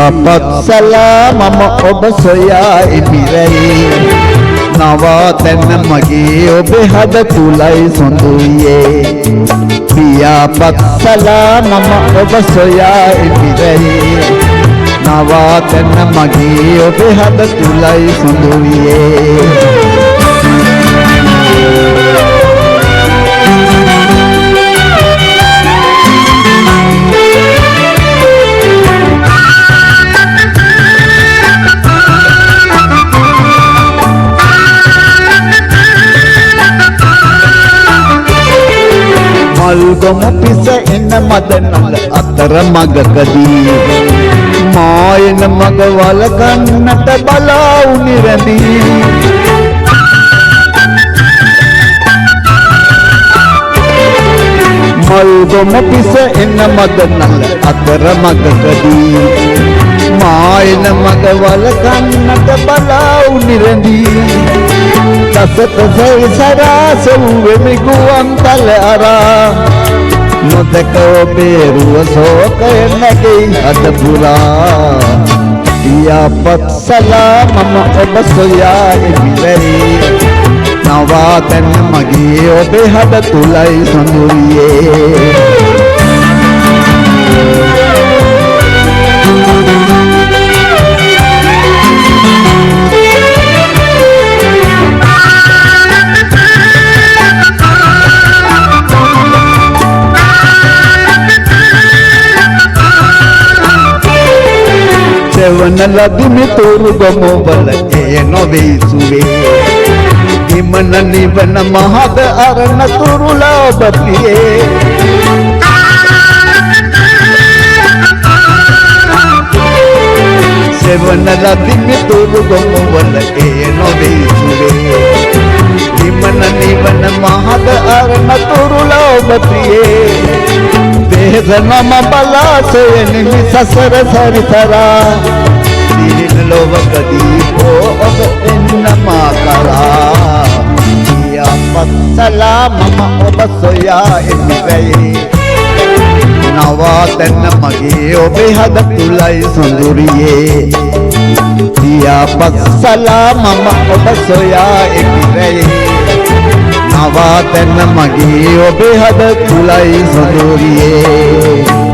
පියාපත්සලා මම ඔබ සොයා ඉදිරියේ නවතන මගේ ඔබේ හද තුලයි සොඳුරියේ පියාපත්සලා මම ඔබ සොයා ඉදිරියේ නවතන මගේ ඔබේ හද තුලයි සොඳුරියේ මල්ගොම පිස එන මදනල අතර මගකදී මායන මග වලකන්නට බලා උනිරදී මල්ගොම පිස එන මදනල අතර මගකදී මායන මග වලකන්නට බලා උනිරදී දසත සරාසෙව්වෙමි ගුවන් තල අරා නොදක ඔබේ රුව සෝකය නැගෙයි අද පුරා පියාපත්සලා මම ඔබ සොයා ඉදිරියේ නවාතැන මගේ ඔබේ හද තුලයි සොඳුරියේ සෙවන ලදිමි තොරු ගොමවල එය නොවේ සුවේ හිමන නිවන මහද අරණ තුරුලා ඔබ පියේ සෙවන ලදිමි තොරු ගොමවල එය නොවේ සුවේ හිමන නිවන මහද අරණ තුරුලා ඔබ පියේ දේශනම බලාසෙනිමි සසර සරිතරා දින ලෝකදී ඔබ එන්නමා කරා පියාපත්සලා මම ඔබ සොයා ඉදිරියේ නවතන මගේ ඔබේ හද තුලයි සොඳුරියේ පියාපත්සලා මම ඔබ සොයා ඉදිරියේ නවතන මගේ ඔබේ හද තුලයි සොඳුරියේ